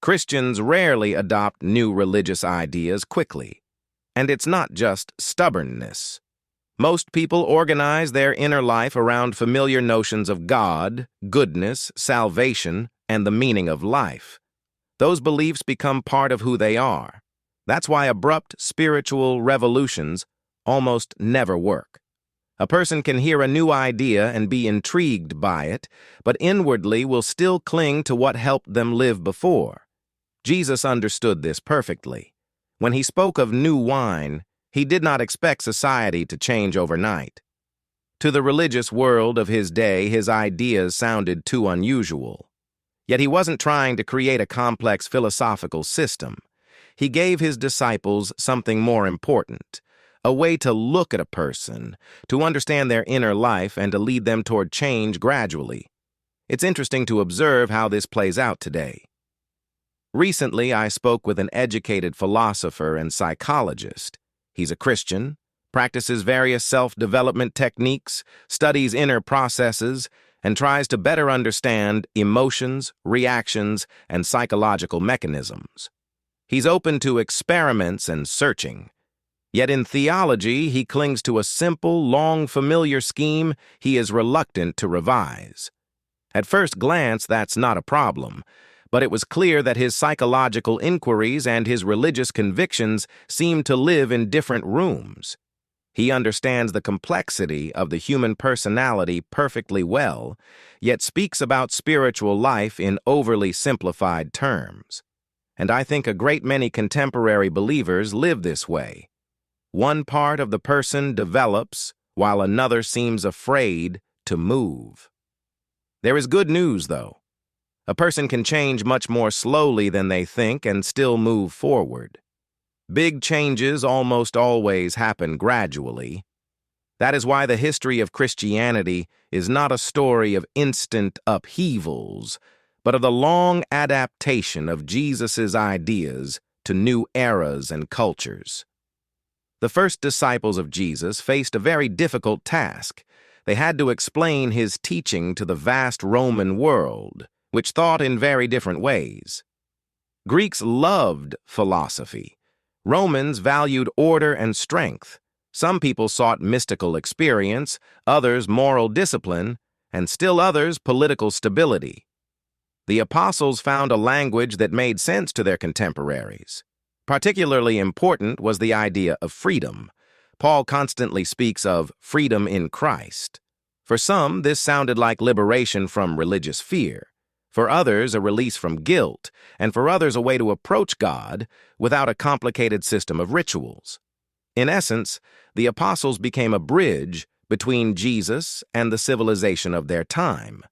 Christians rarely adopt new religious ideas quickly, and it's not just stubbornness. Most people organize their inner life around familiar notions of God, goodness, salvation, and the meaning of life. Those beliefs become part of who they are. That's why abrupt spiritual revolutions almost never work. A person can hear a new idea and be intrigued by it, but inwardly will still cling to what helped them live before. Jesus understood this perfectly. When he spoke of new wine, he did not expect society to change overnight. To the religious world of his day, his ideas sounded too unusual. Yet he wasn't trying to create a complex philosophical system. He gave his disciples something more important, a way to look at a person, to understand their inner life, and to lead them toward change gradually. It's interesting to observe how this plays out today. Recently, I spoke with an educated philosopher and psychologist. He's a Christian, practices various self-development techniques, studies inner processes, and tries to better understand emotions, reactions, and psychological mechanisms. He's open to experiments and searching. Yet in theology, he clings to a simple, long, familiar scheme he is reluctant to revise. At first glance, that's not a problem, but it was clear that his psychological inquiries and his religious convictions seemed to live in different rooms. He understands the complexity of the human personality perfectly well, yet speaks about spiritual life in overly simplified terms. And I think a great many contemporary believers live this way. One part of the person develops, while another seems afraid to move. There is good news, though. A person can change much more slowly than they think and still move forward. Big changes almost always happen gradually. That is why the history of Christianity is not a story of instant upheavals, but of the long adaptation of Jesus' ideas to new eras and cultures. The first disciples of Jesus faced a very difficult task. They had to explain his teaching to the vast Roman world, which thought in very different ways. Greeks loved philosophy. Romans valued order and strength. Some people sought mystical experience, others moral discipline, and still others political stability. The apostles found a language that made sense to their contemporaries. Particularly important was the idea of freedom. Paul constantly speaks of freedom in Christ. For some, this sounded like liberation from religious fear. For others, a release from guilt, and for others, a way to approach God without a complicated system of rituals. In essence, the apostles became a bridge between Jesus and the civilization of their time.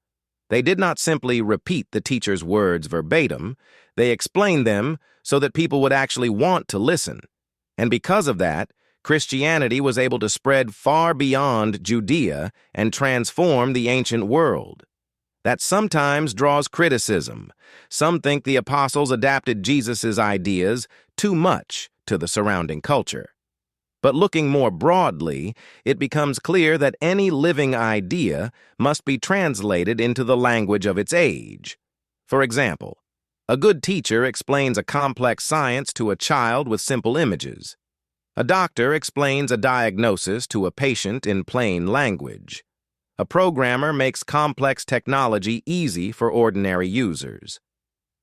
They did not simply repeat the teacher's words verbatim, they explained them so that people would actually want to listen. And because of that, Christianity was able to spread far beyond Judea and transform the ancient world. That sometimes draws criticism. Some think the apostles adapted Jesus' ideas too much to the surrounding culture. But looking more broadly, it becomes clear that any living idea must be translated into the language of its age. For example, a good teacher explains a complex science to a child with simple images. A doctor explains a diagnosis to a patient in plain language. A programmer makes complex technology easy for ordinary users.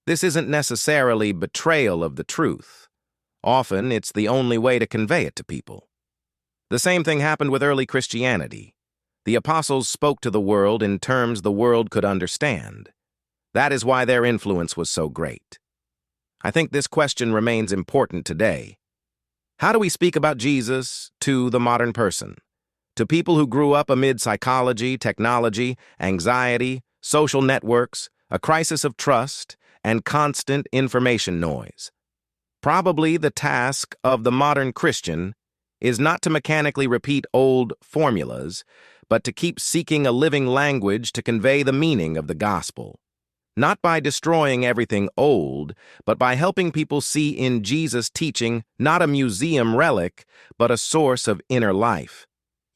This isn't necessarily betrayal of the truth. Often, it's the only way to convey it to people. The same thing happened with early Christianity. The apostles spoke to the world in terms the world could understand. That is why their influence was so great. I think this question remains important today. How do we speak about Jesus to the modern person? To people who grew up amid psychology, technology, anxiety, social networks, a crisis of trust, and constant information noise? Probably the task of the modern Christian is not to mechanically repeat old formulas, but to keep seeking a living language to convey the meaning of the gospel. Not by destroying everything old, but by helping people see in Jesus' teaching not a museum relic, but a source of inner life.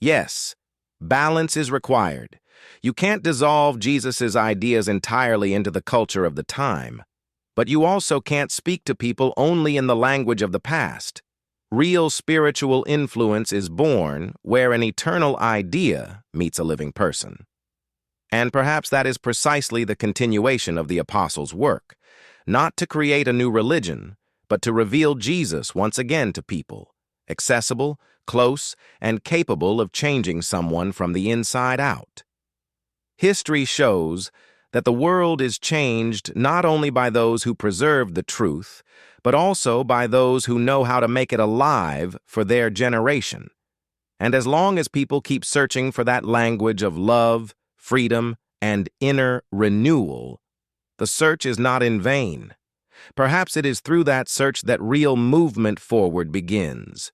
Yes, balance is required. You can't dissolve Jesus' ideas entirely into the culture of the time. But you also can't speak to people only in the language of the past. Real spiritual influence is born where an eternal idea meets a living person. And perhaps that is precisely the continuation of the apostles' work, not to create a new religion, but to reveal Jesus once again to people, accessible, close, and capable of changing someone from the inside out. History shows that the world is changed not only by those who preserve the truth, but also by those who know how to make it alive for their generation. And as long as people keep searching for that language of love, freedom, and inner renewal, the search is not in vain. Perhaps it is through that search that real movement forward begins.